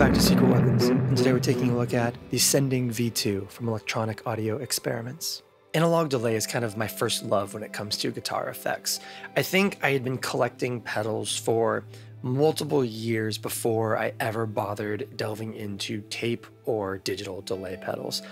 back to Secret Weapons, and today we're taking a look at the Sending V2 from Electronic Audio Experiments. Analog delay is kind of my first love when it comes to guitar effects. I think I had been collecting pedals for multiple years before I ever bothered delving into tape or digital delay pedals.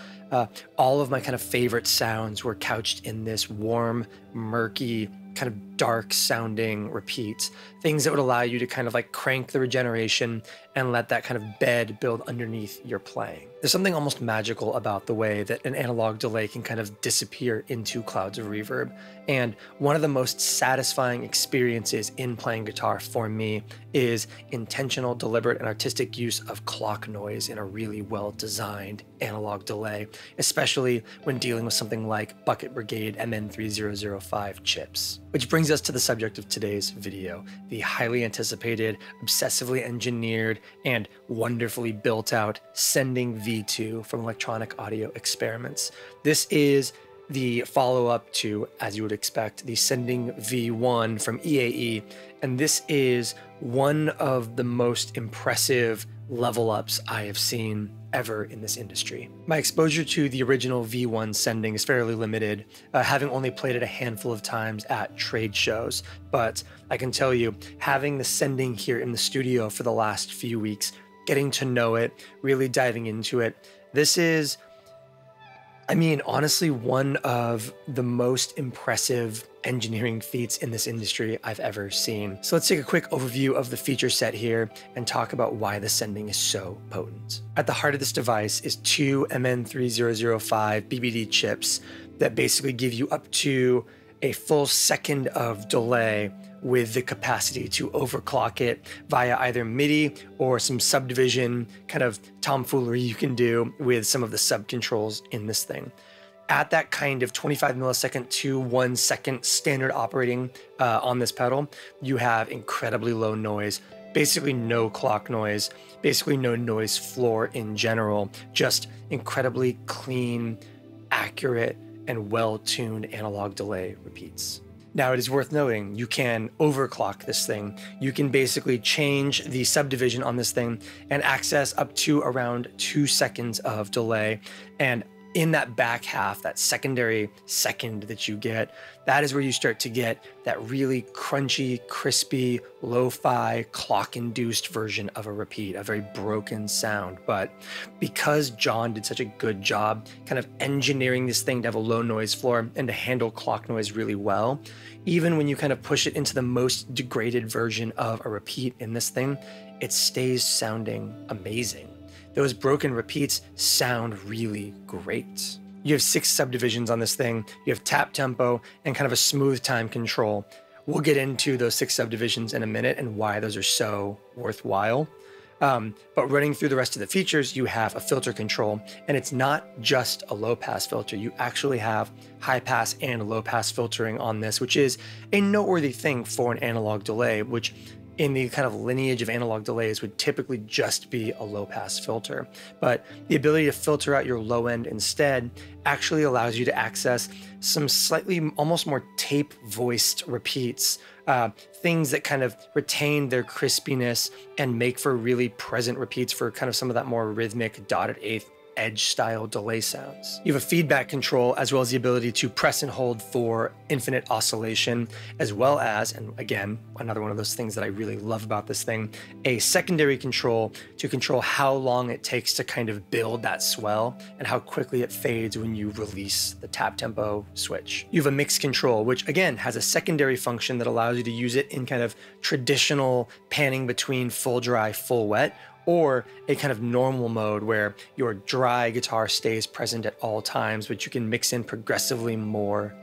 All of my kind of favorite sounds were couched in this warm, murky, kind of dark sounding repeats, things that would allow you to kind of like crank the regeneration and let that kind of bed build underneath your playing. There's something almost magical about the way that an analog delay can kind of disappear into clouds of reverb. And one of the most satisfying experiences in playing guitar for me is intentional, deliberate, and artistic use of clock noise in a really well-designed analog delay, especially when dealing with something like Bucket Brigade MN3005 chips. Which brings us to the subject of today's video, the highly anticipated, obsessively engineered, and wonderfully built out Sending V2 from Electronic Audio Experiments. This is the follow-up to, as you would expect, the Sending V1 from EAE, and this is one of the most impressive level ups I have seen ever in this industry. My exposure to the original V1 Sending is fairly limited, having only played it a handful of times at trade shows, but I can tell you, having the Sending here in the studio for the last few weeks, getting to know it, really diving into it, this is, I mean, honestly, one of the most impressive engineering feats in this industry I've ever seen. So let's take a quick overview of the feature set here and talk about why the Sending is so potent. At the heart of this device is two MN3005 BBD chips that basically give you up to a full second of delay with the capacity to overclock it via either MIDI or some subdivision kind of tomfoolery you can do with some of the sub controls in this thing. At that kind of 25 millisecond to 1 second standard operating on this pedal, you have incredibly low noise, basically no clock noise, basically no noise floor in general, just incredibly clean, accurate, and well-tuned analog delay repeats. Now, it is worth noting, you can overclock this thing. You can basically change the subdivision on this thing and access up to around 2 seconds of delay. And in that back half, that secondary second that you get, that is where you start to get that really crunchy, crispy, lo-fi, clock-induced version of a repeat, a very broken sound. But because John did such a good job kind of engineering this thing to have a low noise floor and to handle clock noise really well, even when you kind of push it into the most degraded version of a repeat in this thing, it stays sounding amazing. Those broken repeats sound really great. You have 6 subdivisions on this thing. You have tap tempo and kind of a smooth time control. We'll get into those 6 subdivisions in a minute and why those are so worthwhile. But running through the rest of the features, you have a filter control, and it's not just a low pass filter. You actually have high pass and low pass filtering on this, which is a noteworthy thing for an analog delay, which in the kind of lineage of analog delays would typically just be a low pass filter. But the ability to filter out your low end instead actually allows you to access some slightly almost more tape voiced repeats, things that kind of retain their crispiness and make for really present repeats for kind of some of that more rhythmic dotted eighth edge style delay sounds. You have a feedback control as well as the ability to press and hold for infinite oscillation, as well as, and again, another one of those things that I really love about this thing, a secondary control to control how long it takes to kind of build that swell and how quickly it fades when you release the tap tempo switch. You have a mix control, which again has a secondary function that allows you to use it in kind of traditional panning between full dry, full wet, or a kind of normal mode where your dry guitar stays present at all times, but you can mix in progressively more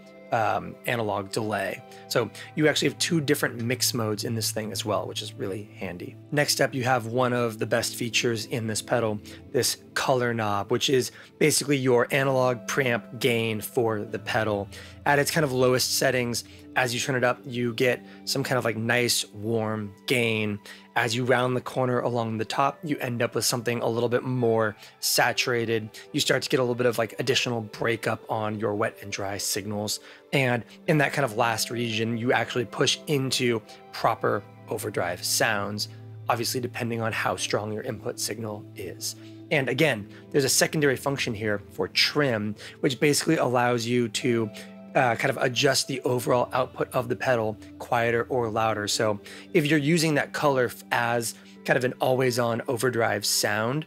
analog delay. So you actually have 2 different mix modes in this thing as well, which is really handy. Next up, you have one of the best features in this pedal, this color knob, which is basically your analog preamp gain for the pedal. At its kind of lowest settings, as you turn it up, you get some kind of like nice warm gain. As you round the corner along the top, you end up with something a little bit more saturated. You start to get a little bit of like additional breakup on your wet and dry signals. And in that kind of last region, you actually push into proper overdrive sounds obviously depending on how strong your input signal is. And again, there's a secondary function here for trim, which basically allows you to kind of adjust the overall output of the pedal, quieter or louder. So if you're using that color as kind of an always-on overdrive sound,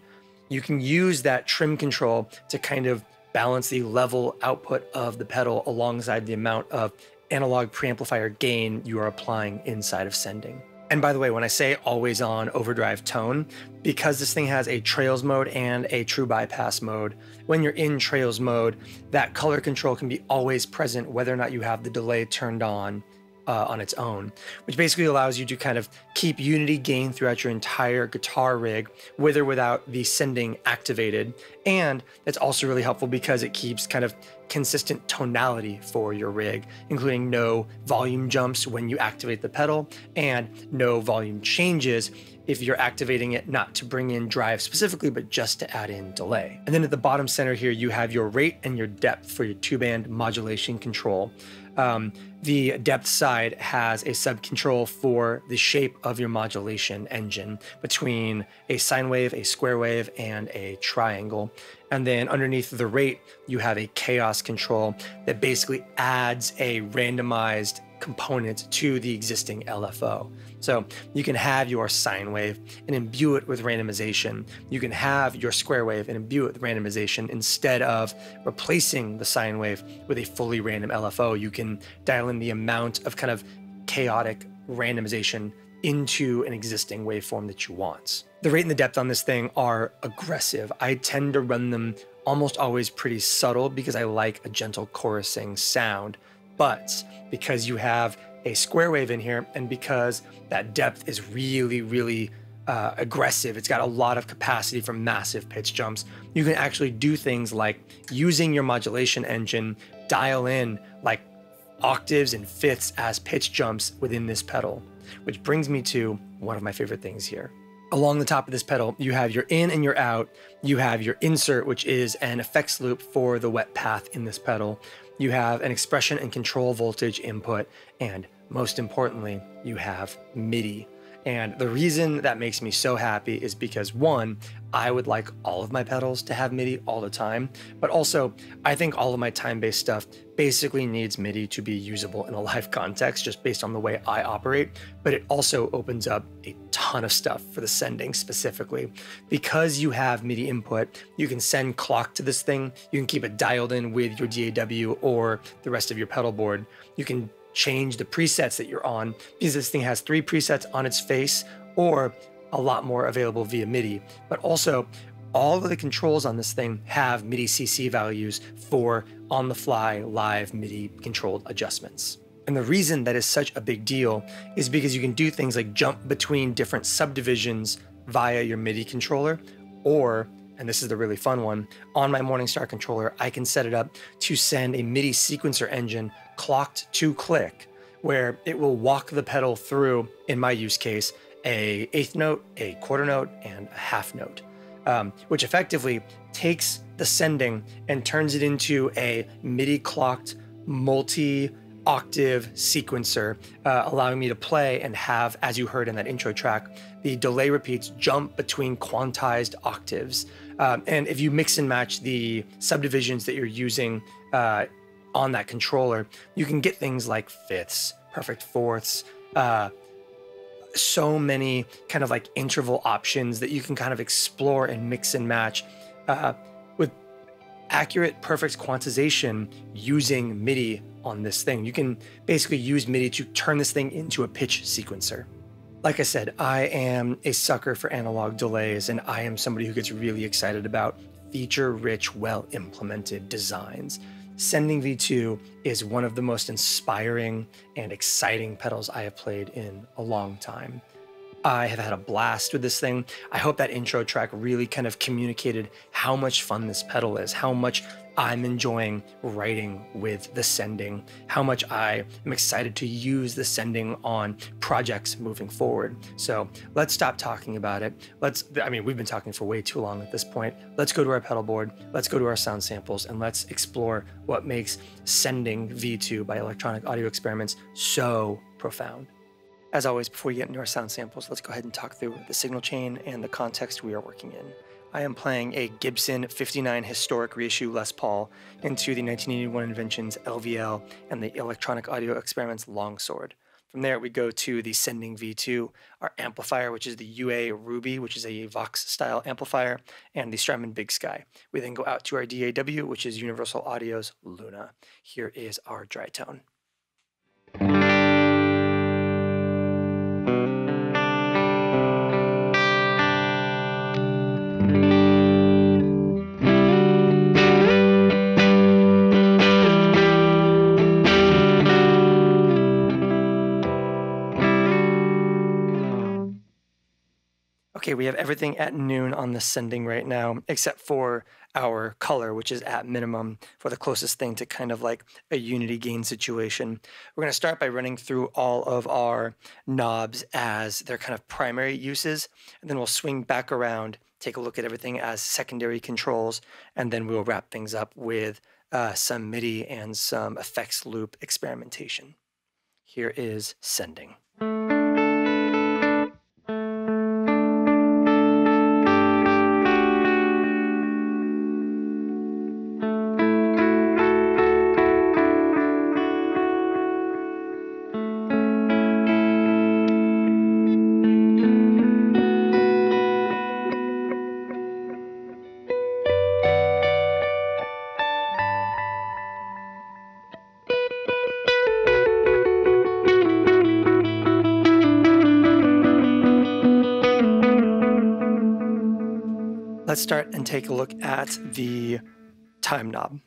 you can use that trim control to kind of balance the level output of the pedal alongside the amount of analog preamplifier gain you are applying inside of sending. And by the way, when I say always on overdrive tone, because this thing has a trails mode and a true bypass mode, when you're in trails mode, that color control can be always present whether or not you have the delay turned on its own, which basically allows you to kind of keep unity gain throughout your entire guitar rig with or without the sending activated. And that's also really helpful because it keeps kind of consistent tonality for your rig, including no volume jumps when you activate the pedal and no volume changes if you're activating it not to bring in drive specifically, but just to add in delay. And then at the bottom center here, you have your rate and your depth for your two-band modulation control. The depth side has a sub-control for the shape of your modulation engine between a sine wave, a square wave, and a triangle. And then underneath the rate, you have a chaos control that basically adds a randomized component to the existing LFO. So you can have your sine wave and imbue it with randomization. You can have your square wave and imbue it with randomization instead of replacing the sine wave with a fully random LFO. You can dial in the amount of kind of chaotic randomization into an existing waveform that you want. The rate and the depth on this thing are aggressive. I tend to run them almost always pretty subtle because I like a gentle chorusing sound. But because you have a square wave in here and because that depth is really, really aggressive, it's got a lot of capacity for massive pitch jumps, you can actually do things like using your modulation engine, dial in like octaves and fifths as pitch jumps within this pedal, which brings me to one of my favorite things here. Along the top of this pedal, you have your in and your out. You have your insert, which is an effects loop for the wet path in this pedal. You have an expression and control voltage input, and most importantly, you have MIDI. And the reason that makes me so happy is because, one, I would like all of my pedals to have MIDI all the time, but also I think all of my time-based stuff basically needs MIDI to be usable in a live context just based on the way I operate, but it also opens up a ton of stuff for the sending specifically. Because you have MIDI input, you can send clock to this thing, you can keep it dialed in with your DAW or the rest of your pedal board. You can change the presets that you're on because this thing has 3 presets on its face or a lot more available via MIDI. But also all of the controls on this thing have MIDI CC values for on-the-fly live MIDI controlled adjustments. And the reason that is such a big deal is because you can do things like jump between different subdivisions via your MIDI controller, or, and this is the really fun one, on my Morningstar controller, I can set it up to send a MIDI sequencer engine clocked to click, where it will walk the pedal through, in my use case, a eighth note, a quarter note, and a half note, which effectively takes the sending and turns it into a MIDI clocked multi-octave sequencer, allowing me to play and have, as you heard in that intro track, the delay repeats jump between quantized octaves. And if you mix and match the subdivisions that you're using on that controller, you can get things like fifths, perfect fourths, so many kind of like interval options that you can kind of explore and mix and match with accurate, perfect quantization using MIDI on this thing. You can basically use MIDI to turn this thing into a pitch sequencer. Like I said, I am a sucker for analog delays, and I am somebody who gets really excited about feature-rich, well-implemented designs. Sending V2 is one of the most inspiring and exciting pedals I have played in a long time. I have had a blast with this thing. I hope that intro track really kind of communicated how much fun this pedal is, how much I'm enjoying writing with the sending, how much I am excited to use the sending on projects moving forward. So let's stop talking about it. We've been talking for way too long at this point. Let's go to our pedal board, let's go to our sound samples, and let's explore what makes Sending V2 by Electronic Audio Experiments so profound. As always, before we get into our sound samples, let's go ahead and talk through the signal chain and the context we are working in. I am playing a Gibson 59 historic reissue Les Paul into the 1981 Inventions LVL and the Electronic Audio Experiments Longsword. From there, we go to the Sending V2, our amplifier, which is the UA Ruby, which is a Vox-style amplifier, and the Strymon BIgsky. We then go out to our DAW, which is Universal Audio's Luna. Here is our dry tone. Okay, we have everything at noon on the sending right now, except for our color, which is at minimum for the closest thing to kind of like a unity gain situation. We're going to start by running through all of our knobs as their kind of primary uses, and then we'll swing back around, take a look at everything as secondary controls, and then we'll wrap things up with some MIDI and some effects loop experimentation. Here is sending. Let's start and take a look at the time knob.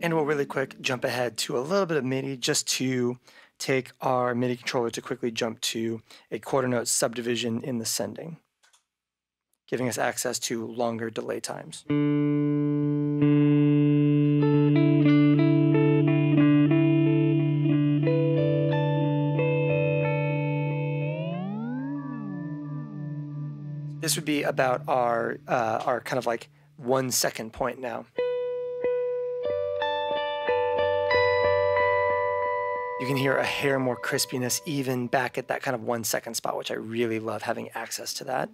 And we'll really quick jump ahead to a little bit of MIDI just to take our MIDI controller to quickly jump to a quarter note subdivision in the sending, giving us access to longer delay times. This would be about our kind of like 1 second point now. You can hear a hair more crispiness even back at that kind of 1 second spot, which I really love having access to that.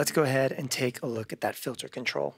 let's go ahead and take a look at that filter control.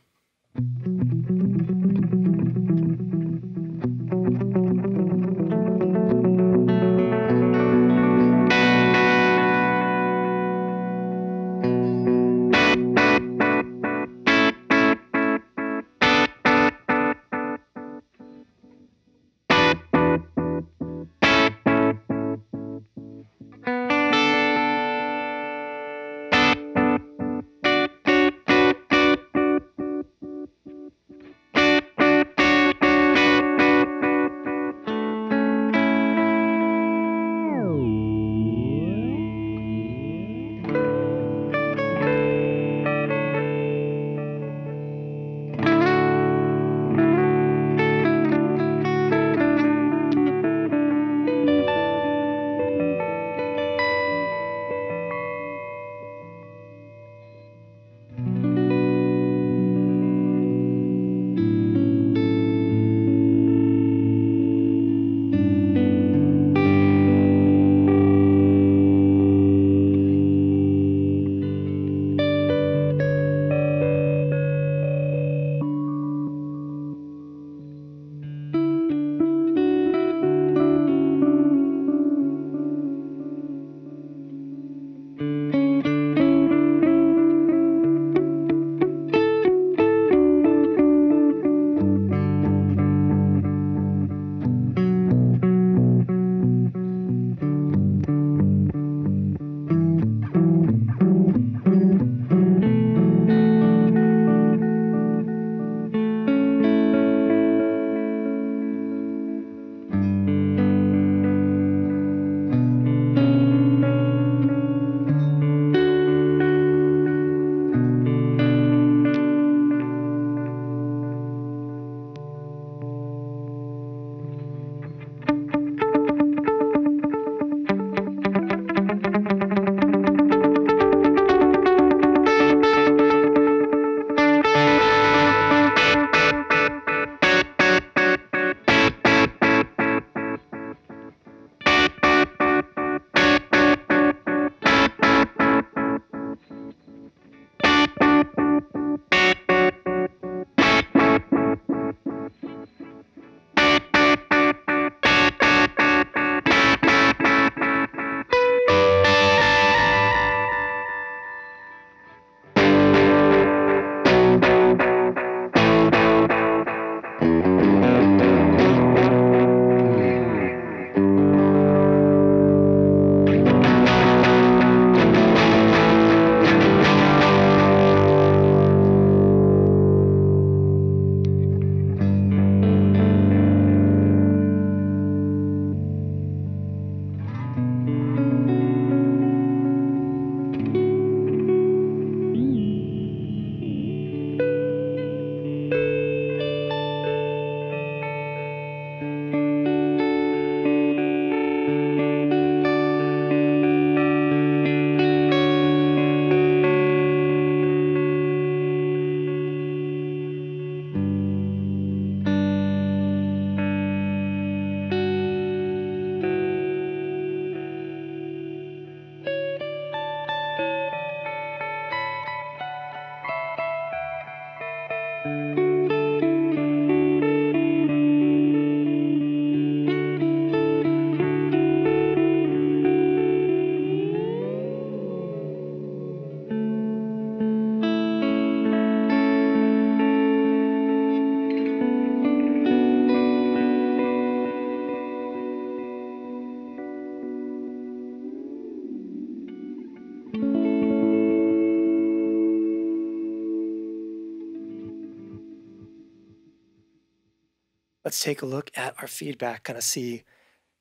Let's take a look at our feedback, kind of see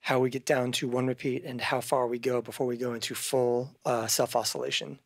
how we get down to one repeat and how far we go before we go into full self-oscillation.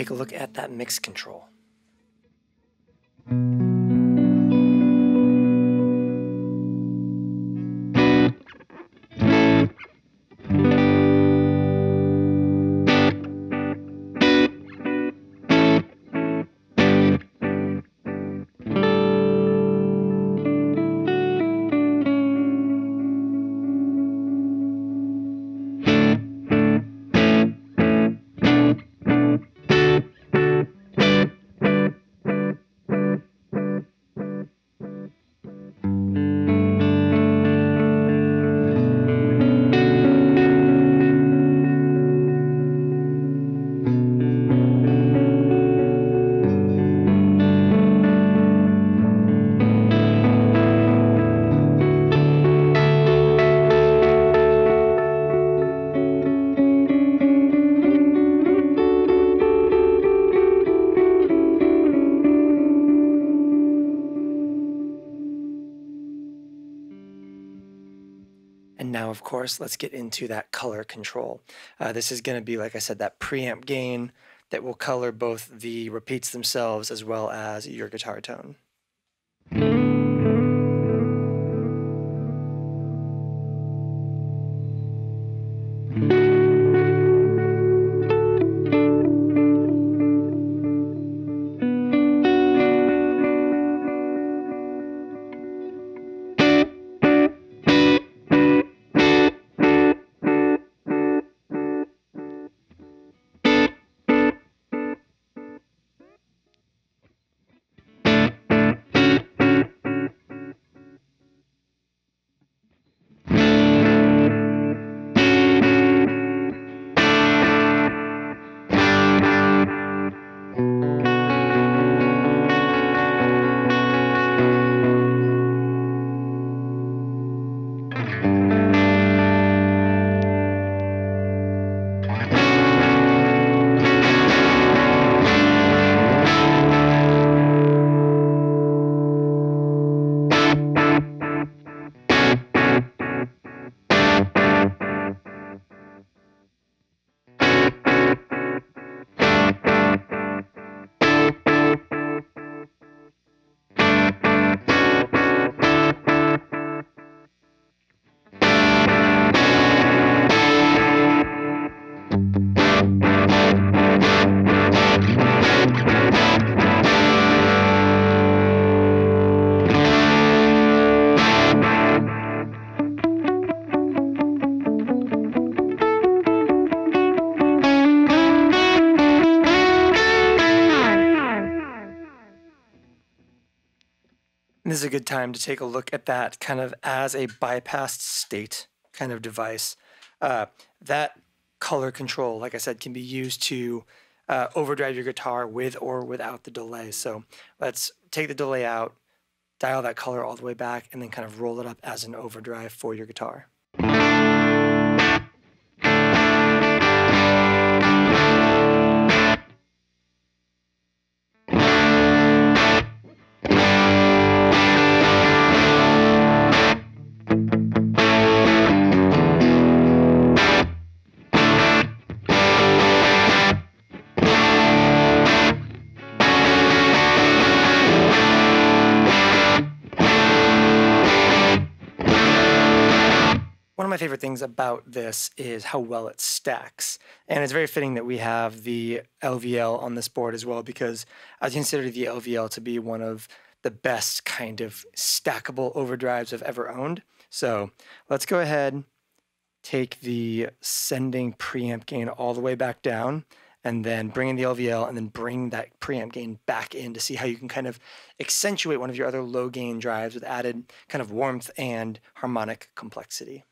take a look at that mix control. And now, of course, let's get into that color control. This is going to be, like I said, that preamp gain that will color both the repeats themselves as well as your guitar tone. This is a good time to take a look at that kind of as a bypassed state kind of device. That color control, like I said, can be used to overdrive your guitar with or without the delay. So let's take the delay out, dial that color all the way back, and then kind of roll it up as an overdrive for your guitar. One of my favorite things about this is how well it stacks. And it's very fitting that we have the LVL on this board as well, because I consider the LVL to be one of the best kind of stackable overdrives I've ever owned. So let's go ahead, take the sending preamp gain all the way back down, and then bring in the LVL, and then bring that preamp gain back in to see how you can kind of accentuate one of your other low gain drives with added kind of warmth and harmonic complexity.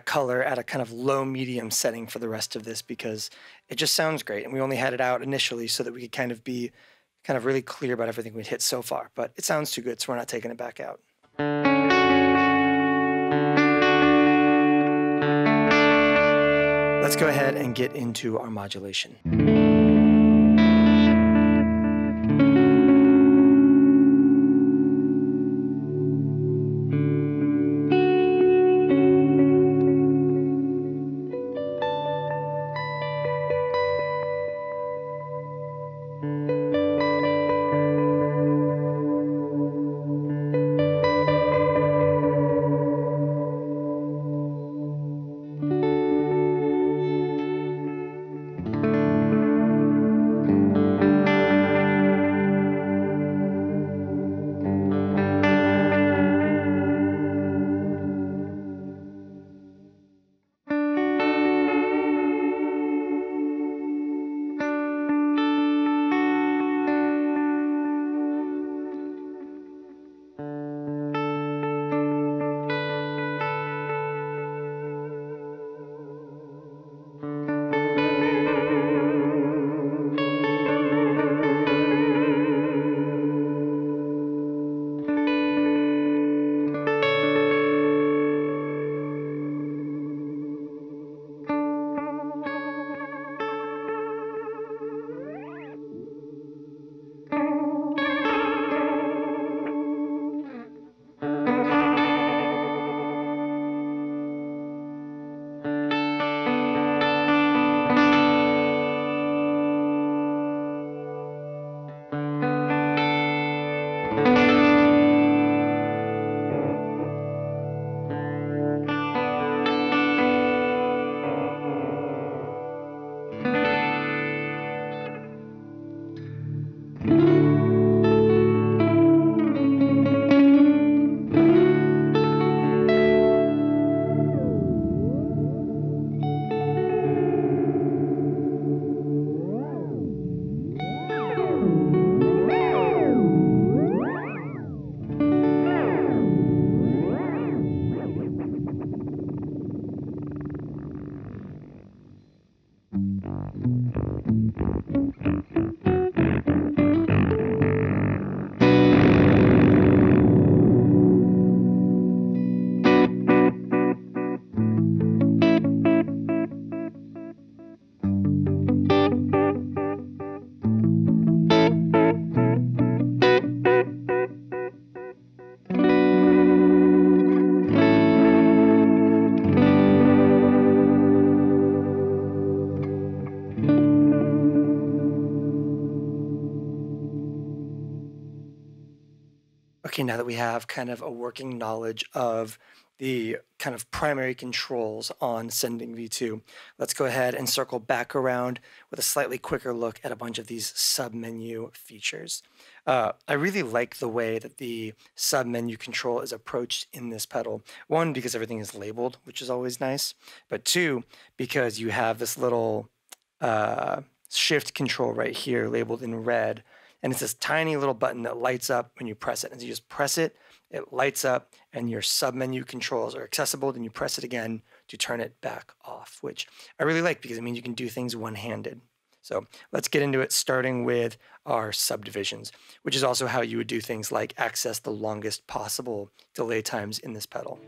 that color at a kind of low medium setting for the rest of this because it just sounds great. And we only had it out initially so that we could kind of be really clear about everything we'd hit so far. But it sounds too good, so we're not taking it back out. Let's go ahead and get into our modulation. Okay, now that we have kind of a working knowledge of the kind of primary controls on Sending V2, let's go ahead and circle back around with a slightly quicker look at a bunch of these submenu features. I really like the way that the submenu control is approached in this pedal. One, because everything is labeled, which is always nice, but two, because you have this little shift control right here labeled in red. And it's this tiny little button that lights up when you press it. And so you just press it, it lights up, and your submenu controls are accessible. Then you press it again to turn it back off, which I really like because it means you can do things one-handed. So let's get into it, starting with our subdivisions, which is also how you would do things like access the longest possible delay times in this pedal.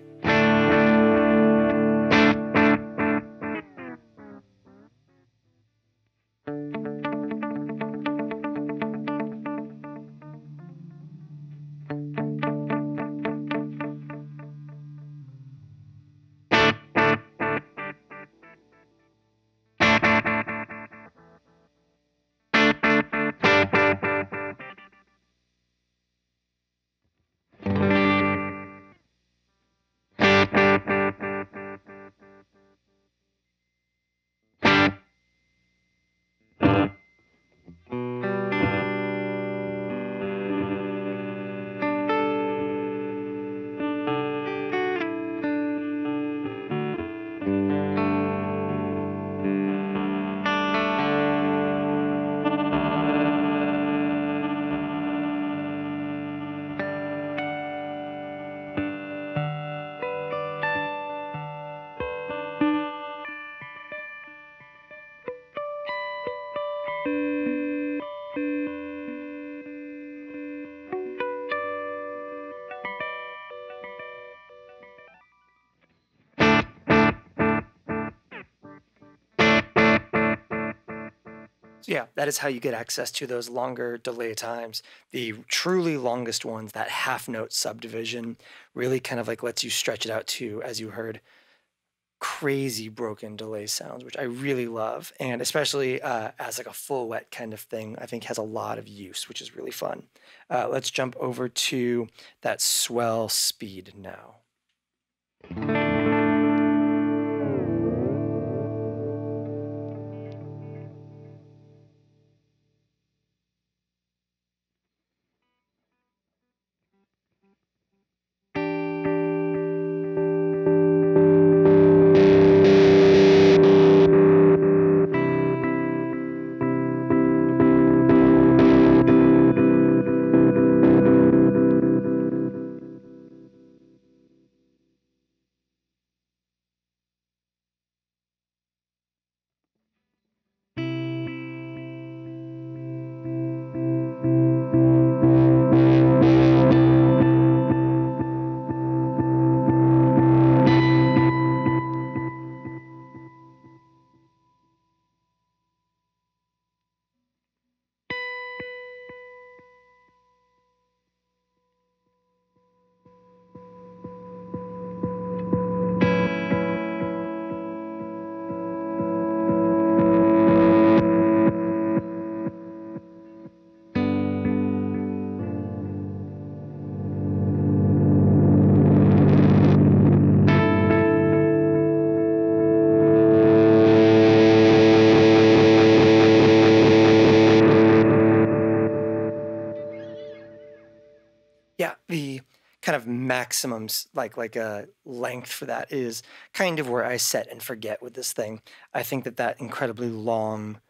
So yeah, that is how you get access to those longer delay times. The truly longest ones, that half note subdivision, really kind of like lets you stretch it out to, as you heard, crazy broken delay sounds, which I really love. And especially as like a full wet kind of thing, I think has a lot of use, which is really fun. Let's jump over to that swell speed now. Yeah, the kind of maximums, like a length for that is kind of where I set and forget with this thing. I think that incredibly long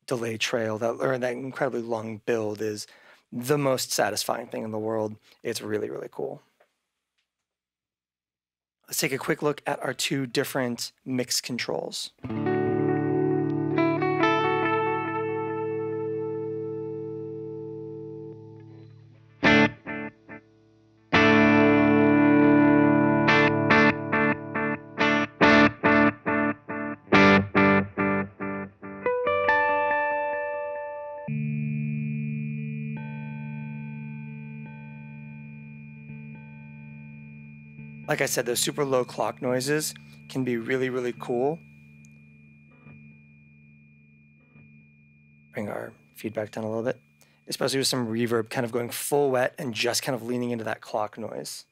delay trail, or that incredibly long build is the most satisfying thing in the world. It's really, really cool. Let's take a quick look at our two different mix controls. Like I said, those super low clock noises can be really, really cool. Bring our feedback down a little bit, especially with some reverb kind of going full wet and just kind of leaning into that clock noise.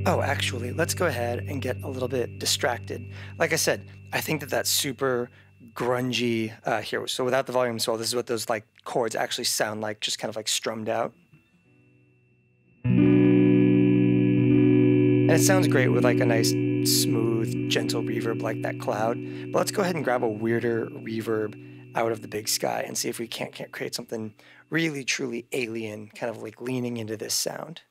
Oh, actually, let's go ahead and get a little bit distracted. Like I said, I think that super grungy here. So without the volume swell, this is what those like chords actually sound like, just kind of like strummed out. And it sounds great with like a nice, smooth, gentle reverb like that cloud. But let's go ahead and grab a weirder reverb out of the big sky and see if we can't create something really, truly alien, kind of like leaning into this sound.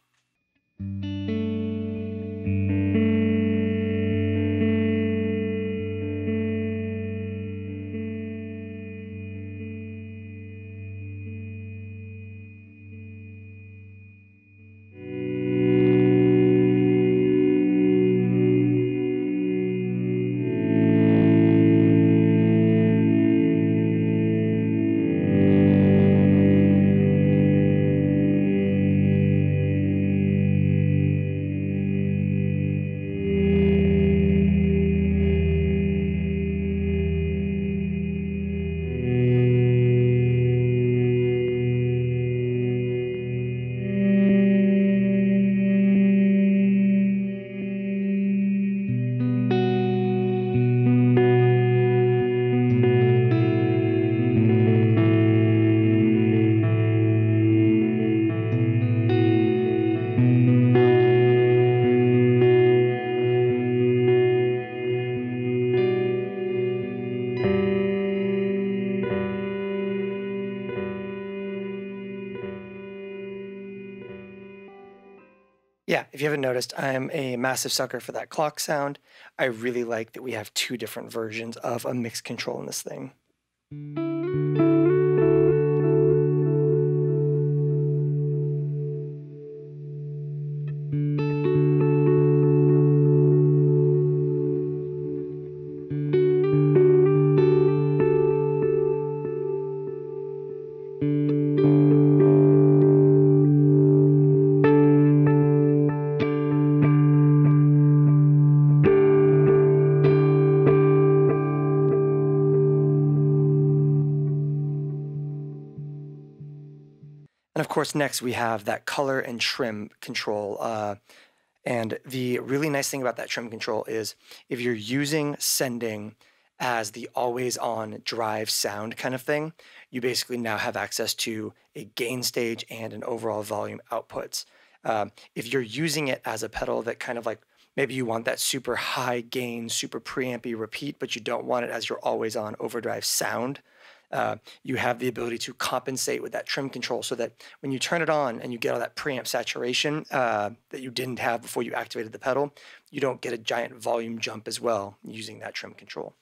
Yeah, if you haven't noticed, I'm a massive sucker for that clock sound. I really like that we have two different versions of a mix control in this thing. And of course, next we have that color and trim control. And the really nice thing about that trim control is if you're using sending as the always on drive sound kind of thing, you basically now have access to a gain stage and an overall volume outputs. If you're using it as a pedal that kind of like, maybe you want that super high gain, super preampy repeat, but you don't want it as your always on overdrive sound, you have the ability to compensate with that trim control so that when you turn it on and you get all that preamp saturation that you didn't have before you activated the pedal, you don't get a giant volume jump as well using that trim control.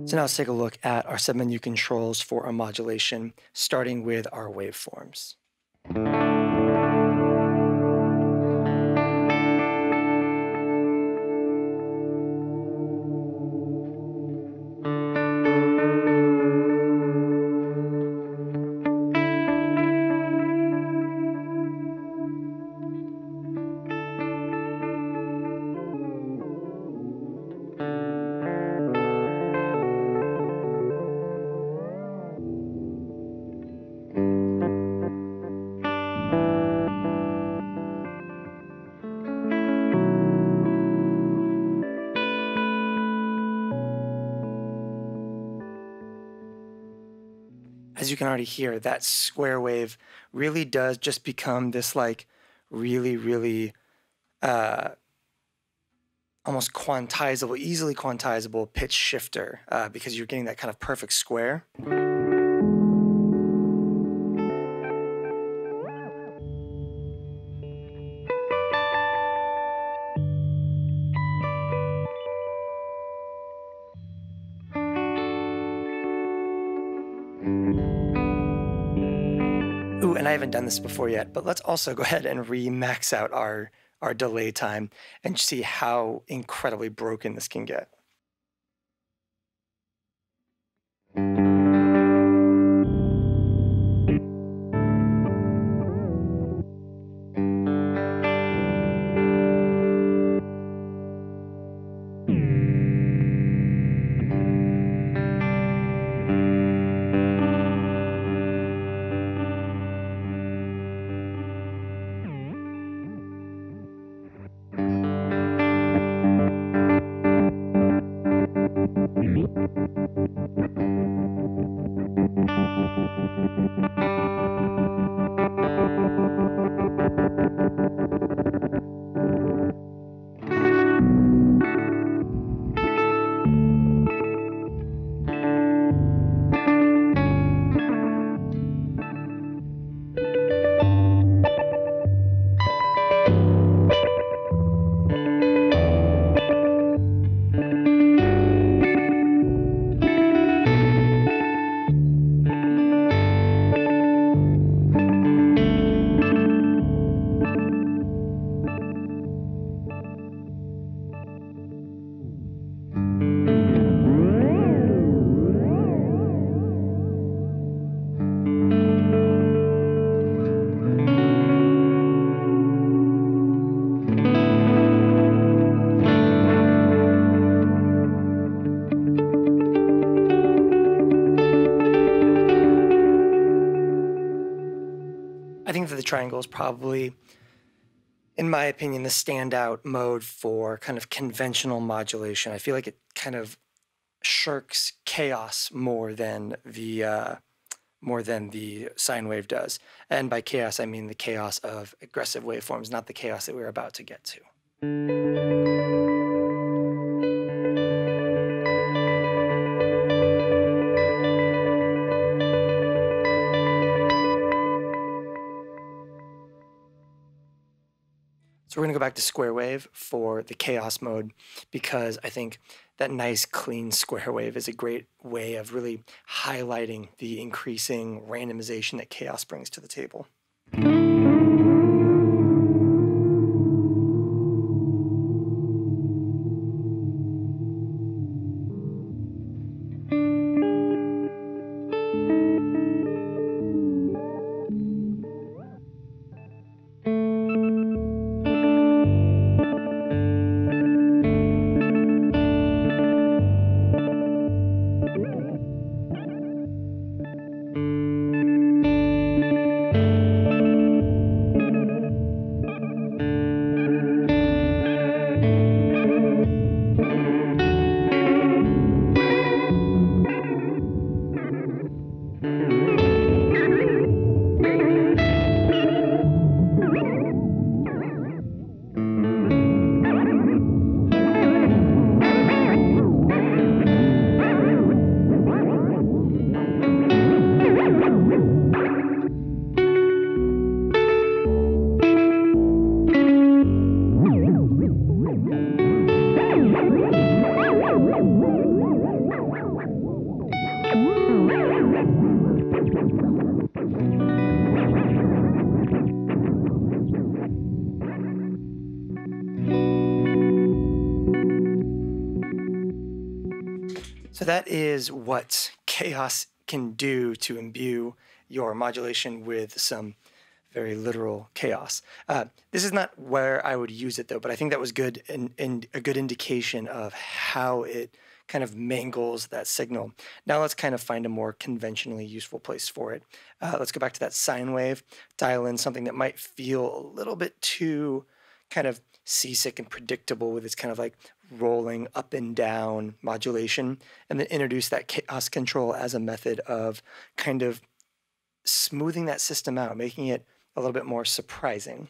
So now let's take a look at our submenu controls for our modulation, starting with our waveforms. As you can already hear, that square wave really does just become this like really almost quantizable, easily quantizable pitch shifter because you're getting that kind of perfect square. Ooh, and I haven't done this before yet, but let's also go ahead and re-max out our delay time and see how incredibly broken this can get. triangle is probably, in my opinion, the standout mode for kind of conventional modulation. I feel like it kind of shirks chaos more than the sine wave does. And by chaos, I mean the chaos of aggressive waveforms, not the chaos that we're about to get to. So we're going to go back to square wave for the chaos mode, because I think that nice clean square wave is a great way of really highlighting the increasing randomization that chaos brings to the table. So that is what chaos can do to imbue your modulation with some very literal chaos. This is not where I would use it though, but I think that was good and a good indication of how it kind of mangles that signal. Now let's kind of find a more conventionally useful place for it. Let's go back to that sine wave, dial in something that might feel a little bit too kind of seasick and predictable with its kind of like rolling up and down modulation, and then introduce that chaos control as a method of kind of smoothing that system out, making it a little bit more surprising.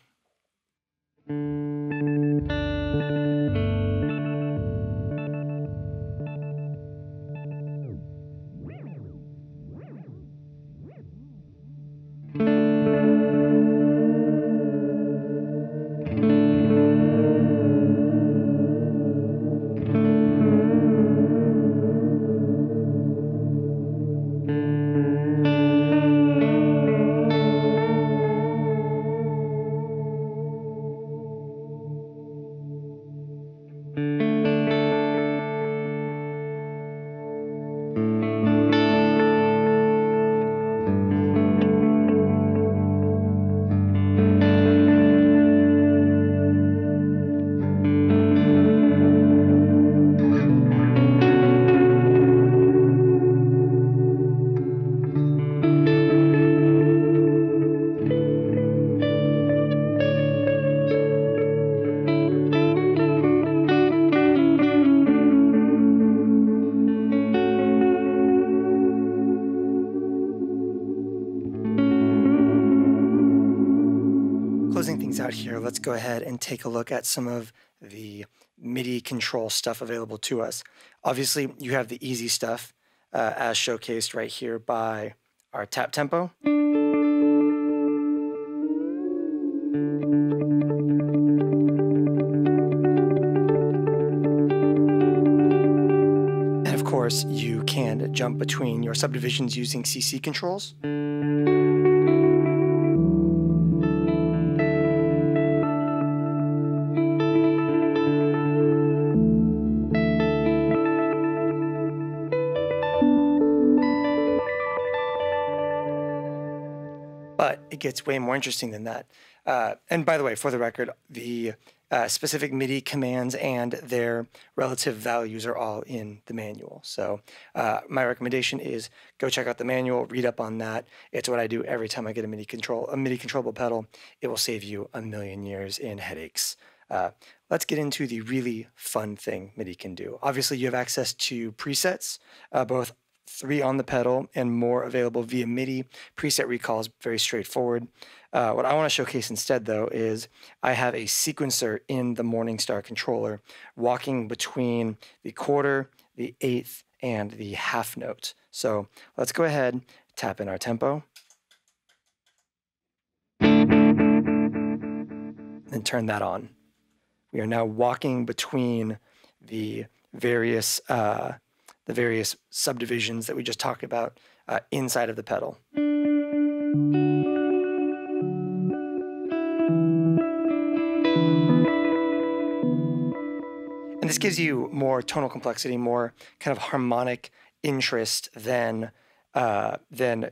Closing things out here, let's go ahead and take a look at some of the MIDI control stuff available to us. Obviously, you have the easy stuff as showcased right here by our tap tempo. And of course, you can jump between your subdivisions using CC controls. But it gets way more interesting than that. And by the way, for the record, the specific MIDI commands and their relative values are all in the manual. So my recommendation is go check out the manual, read up on that. It's what I do every time I get a MIDI controllable pedal. It will save you a million years in headaches. Let's get into the really fun thing MIDI can do. Obviously, you have access to presets, both 3 on the pedal and more available via MIDI. Preset recall is very straightforward. What I want to showcase instead, though, is I have a sequencer in the Morningstar controller walking between the quarter, the eighth, and the half note. So let's go ahead, tap in our tempo, and turn that on. We are now walking between the various subdivisions that we just talked about inside of the pedal. And this gives you more tonal complexity, more kind of harmonic interest than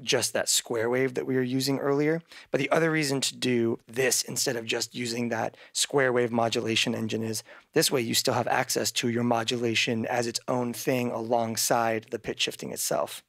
just that square wave that we were using earlier. But the other reason to do this instead of just using that square wave modulation engine is this way you still have access to your modulation as its own thing alongside the pitch shifting itself.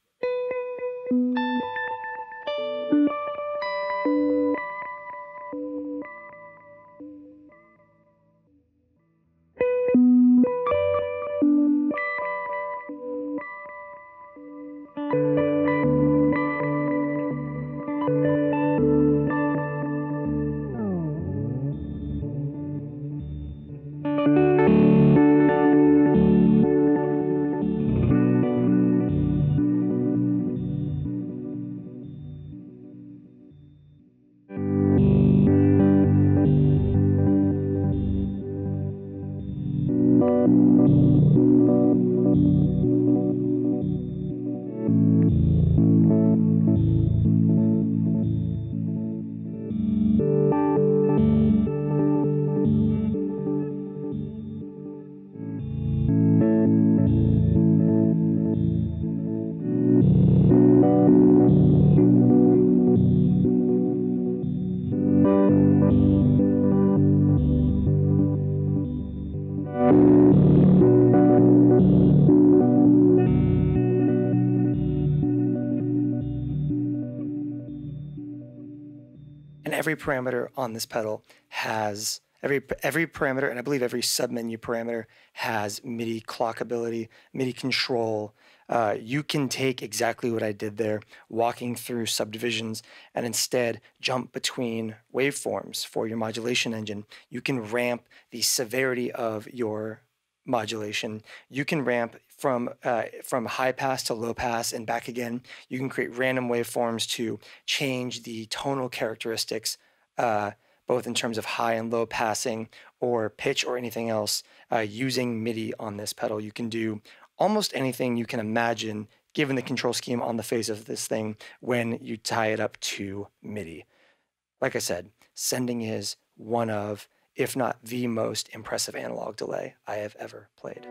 And every parameter on this pedal has, every parameter, and I believe every submenu parameter has MIDI clock ability, MIDI control. You can take exactly what I did there, walking through subdivisions, and instead jump between waveforms for your modulation engine. You can ramp the severity of your modulation. You can ramp from high pass to low pass and back again. You can create random waveforms to change the tonal characteristics, both in terms of high and low passing or pitch or anything else. Using MIDI on this pedal, you can do almost anything you can imagine given the control scheme on the face of this thing when you tie it up to MIDI. Like I said, Sending is one of, if not the most impressive analog delay I have ever played.